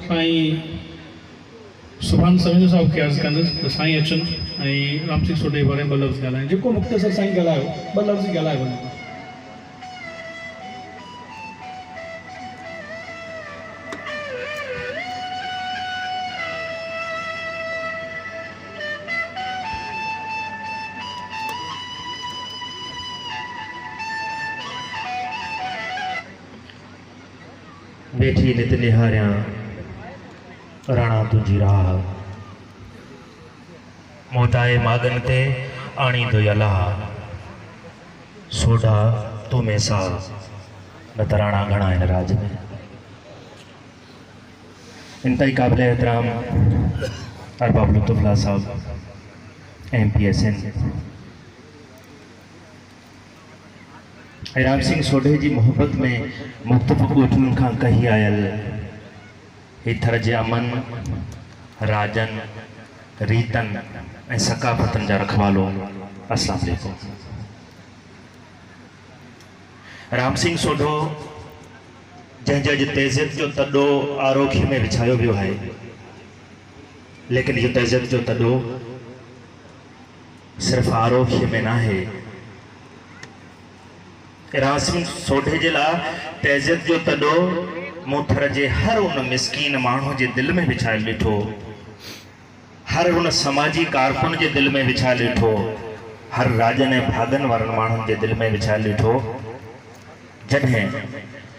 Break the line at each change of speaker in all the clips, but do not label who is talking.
साईं सुभान समीर साहब खे अर्ज़ु कंदुसि त साईं अचनि ऐं राम सिंह सोढे बारे में ॿ लफ़्ज़ ॻाल्हाइनि। जेको मुख़्तसर साईं ॻाल्हायो ॿ लफ़्ज़ ॻाल्हाए वञो।
बेठी नित निहारिया राणा तुझी राह, मोटाए मागन ते आणी दो यला, सोडा तू में सा न त राणा घणा इन राज में। इंतई काबिल एहतराम अरबाब लुत्फुल्लाह साहब MPSN राम सिंह सोढे जी मोहब्बत में मुख्तलिफ़ ॻोठनि खां कही आयल हिथर जे अमन राजन रीतन ऐं सकाफ़तनि जा रखवालो। अस्सलाम वालेकुम। राम सिंह सोढो जंहिंजे अॼु तहज़ीब जो तॾो आरोखी में विछायो वियो आहे, लेकिन इहो तहज़ीब जो तॾो सिर्फ़ आरोखी में ना है। राम सिंह सोढे जे लाइ तहज़ीब जो तॾो मूथर जे हर उन मिसकीन माण्हू जे दिल में विछायल ॾिठो, हर उन समाजी कारकुन जे दिल में विछायल ॾिठो, हर राजन ऐं भागन वारनि माण्हुनि जे दिल में विछायल ॾिठो जॾहिं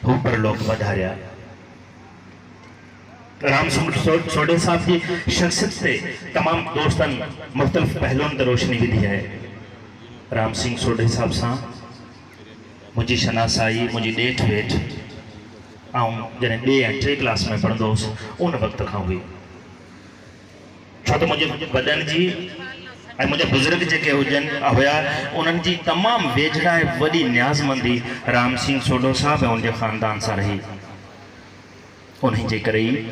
हू परलोक वधारिया। राम सिंह सोढे साहब जी शख्सियत से तमाम दोस्तन मुख्तलिफ पहलुओं ते रोशनी विधी है। राम सिंह सोढे साहब सां मुझी शनासाई मुझी डेठ वेठ जैसे 2 या 3 क्लास में पढ़ंदो हुउसि उन वक्त खां हुई, छो तो मुझे वॾनि जी ऐं मुझे बुज़ुर्ग जेके हुजनि हुया उन्हनि जी तमाम वेझड़ा ऐं वॾी न्याज़मंदी राम सिंह सोढो साहब ऐं उनके ख़ानदान सां रही। उन्हीं जे करे ई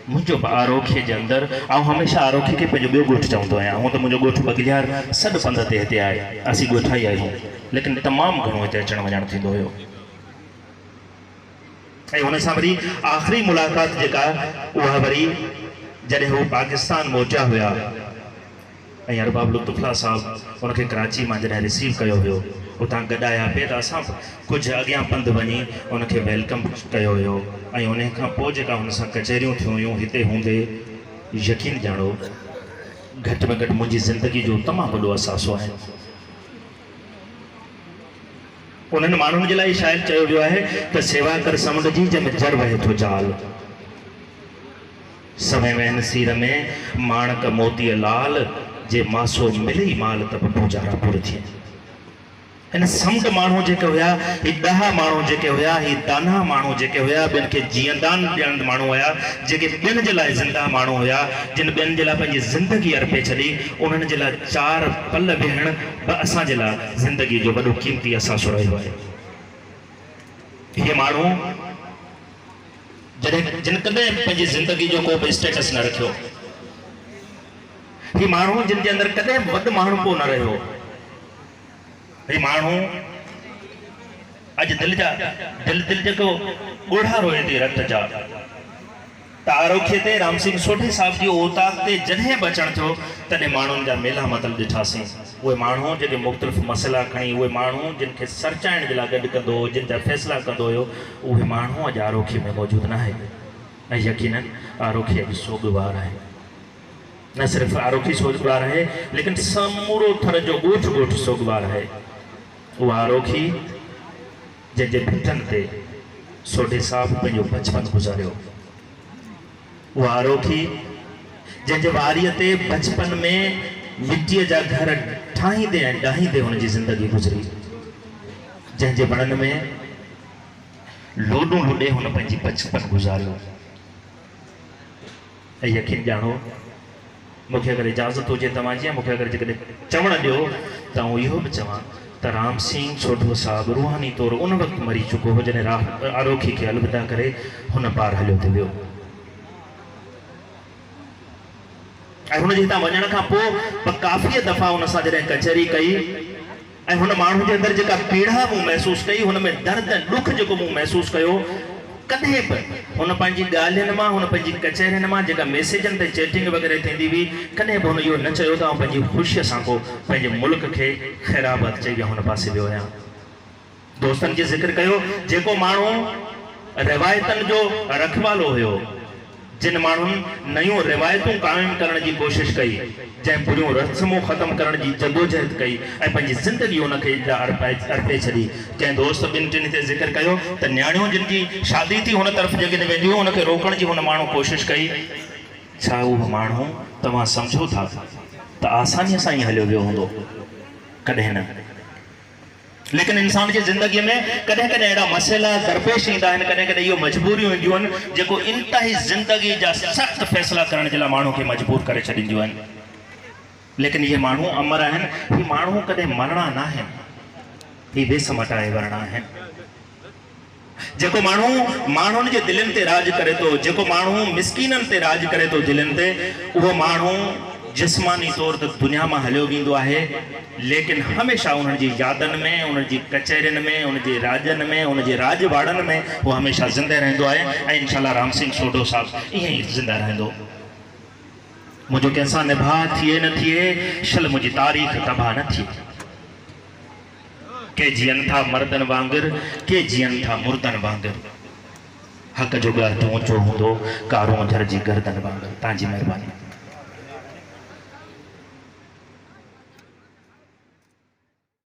मुझो आरोखी के अंदर हमेशा आरोखी के पंहिंजो ॿियो ॻोठु चवंदो आहियां। हूँ तो मुझो ॻोठु बगिलियार सॾ पंध ते हिते आहे, असीं ॻोठा ई आहियूं, लेकिन तमाम घणो हिते अचण वञण थींदो हुयो। ऐं हुन सां वरी आख़िरी मुलाक़ात जेका उहा वरी जॾहिं हू पाकिस्तान मोटिया हुया ऐं अरबाब लुत्फुल्लाह साहब उनखे कराची मां जॾहिं रिसीव कयो हुयो, उतां गॾाया पिए त असां कुझु अॻियां पंधु वञी उनखे वेलकम कयो हुयो। ऐं उन खां पोइ जेका हुन सां कचहरियूं थियूं हुयूं हिते हूंदे यकीन ॼाणो घटि में घटि मुंहिंजी ज़िंदगी जो तमामु वॾो असासो आहे। उन्हनि माण्हुनि जे लाइ शायदि चयो वियो आहे त सेवा कर समुंड जी जंहिंमें जर वहे थो जाल, समय वहन सीर में माणक मोती लाल, जे मासो मिले ई माल त गुजारा पूर थिए। इन समुंड माण्हू जेके हुया ही 10 माण्हू जेके हुया ही दाना माण्हू जेके हुया ॿियनि खे जीअंदान ॾियण माण्हू हुया, जेके ॿियनि जे लाइ ज़िंदा माण्हू हुया, जिन ॿियनि जे लाइ पंहिंजी ज़िंदगी अर्पे छॾी, उन्हनि जे लाइ 4 पल वेहण बि असांजे लाइ ज़िंदगी जो वॾो क़ीमती असासो रहियो आहे। इहे माण्हू जॾहिं जिन कॾहिं पंहिंजी ज़िंदगी जो को बि स्टेटस न रखियो, ही माण्हू जिन जे अंदरि कॾहिं वॾो माण्हू को न रहियो, ही माण्हू अॼु दिल जेको ॻोढ़ा रोए थी रत जा, त आरोखीअ ते राम सिंह सोढे साहब जी औताक ते जॾहिं बि अचणु थियो तॾहिं माण्हुनि जा मेला मतिलबु ॾिठासीं। उहे माण्हू जेके मुख़्तलिफ़ मसइला खणी, उहे माण्हू जिन खे सरचाइण जे लाइ गॾु कंदो हो, जिन जा फ़ैसिला कंदो हुयो, उहे माण्हू अॼु आरोखी में मौजूदु न आहे। ऐं यकीनन आरोखी अॼु सोगवार आहे। न सिर्फ़ आरोखी सोगवार आहे, लेकिन समूरो थर जो ॻोठु सोगवार आहे। उहा आरोखी जंहिंजे भिटनि ते सोढे साहब पंहिंजो बचपन गुज़ारियो, उहा आरोखी जंहिंजे वारीअ ते बचपन में मिटीअ जा घर ठाहींदे ऐं ॾाहींदे हुनजी ज़िंदगी गुज़री, जंहिंजे वणनि में लोॾूं लुॾे हुन पंहिंजी बचपन गुज़ारियो। ऐं यकीन ॼाणो मूंखे अगरि इजाज़त हुजे तव्हांजी, मूंखे अगरि जेकॾहिं चवणु ॾियो त आउं इहो बि चवां त राम सिंह सोढो साहब रूहानी तौर उन वक़्तु मरी चुको हो जॾहिं आरोखी खे अलविदा करे हुन पार हलियो थी वियो। ऐं हुन जे हितां वञण खां पोइ काफ़ी दफ़ा हुन सां जॾहिं कचहरी कई ऐं हुन माण्हू जे अंदरि जेका पीड़ा मूं महसूसु कई, हुन में दर्द ॾुख जेको मूं महसूसु कयो, कॾहिं बि हुन पंहिंजी ॻाल्हियुनि मां, हुन पंहिंजी कचहरियुनि मां जेका मैसेजनि ते चैटिंग वग़ैरह थींदी हुई, कॾहिं बि हुन इहो न चयो त पंहिंजी ख़ुशीअ सां को पंहिंजे मुल्क खे ख़ैराबाद चई विया, हुन पासे वियो आहियां। दोस्तनि जो ज़िक्र कयो, जेको माण्हू रिवायतनि जो रखवालो हुयो, जिन माण्हुनि नयूं रिवायतूं क़ाइमु करण जी कोशिशि कई, जंहिं बुरियूं रस्मूं ख़तमु करण जी जदोजहद कई ऐं पंहिंजी ज़िंदगी हुनखे अर्पे छॾी। कंहिं दोस्त ॿिनि टिनि ते ज़िक्र कयो त न्याणियूं जिन जी शादी थी हुन तरफ़ जेकॾहिं वेंदियूं हुनखे रोकण जी हुन माण्हू कोशिशि कई। छा उहो माण्हू तव्हां सम्झो था त आसानीअ सां ई हलियो वियो हूंदो? कॾहिं न। लेकिन इंसान जी ज़िंदगी में कॾहिं कॾहिं अहिड़ा मसइला दरपेश ईंदा आहिनि, कॾहिं कॾहिं इहो मजबूरियूं ईंदियूं आहिनि जेको इंतिहाई ज़िंदगी जा सख़्त फ़ैसिला करण जे लाइ माण्हू खे मजबूर करे छॾींदियूं आहिनि। लेकिन इहे माण्हू अमर आहिनि, ही माण्हू कॾहिं मरणा न आहिनि, ही बेस मटाए वरणा आहिनि। जेको माण्हू माण्हुनि जे दिलनि ते राज करे थो, जेको माण्हू मिसकीननि ते राज करे थो दिलनि ते, उहो माण्हू जिस्मानी तौर ते दुनिया में हलियो वेंदो आहे, लेकिन हमेशा उन्हनि जी यादनि में, उन्हनि जी कचहरियुनि में, उन्हनि जे राज्यनि में, उन्हनि जे राजवाड़नि में उहो हमेशा ज़िंदा रहंदो आहे। ऐं इंशाअल्लाह राम सिंह सोढो साहब ईअं ई ज़िंदा रहंदो। मुंहिंजो कंहिंसां निभाउ थिए न थिए, शल मुंहिंजी तारीख़ तबाह न थिए। के जीअनि था मर्दनि वांगुरु, के जीअनि था मुर्दनि वांगुरु। हक़ जो घर तो ऊंचो हूंदो, कारो झर जी गर्दन वांगुरु। तव्हांजी महिरबानी।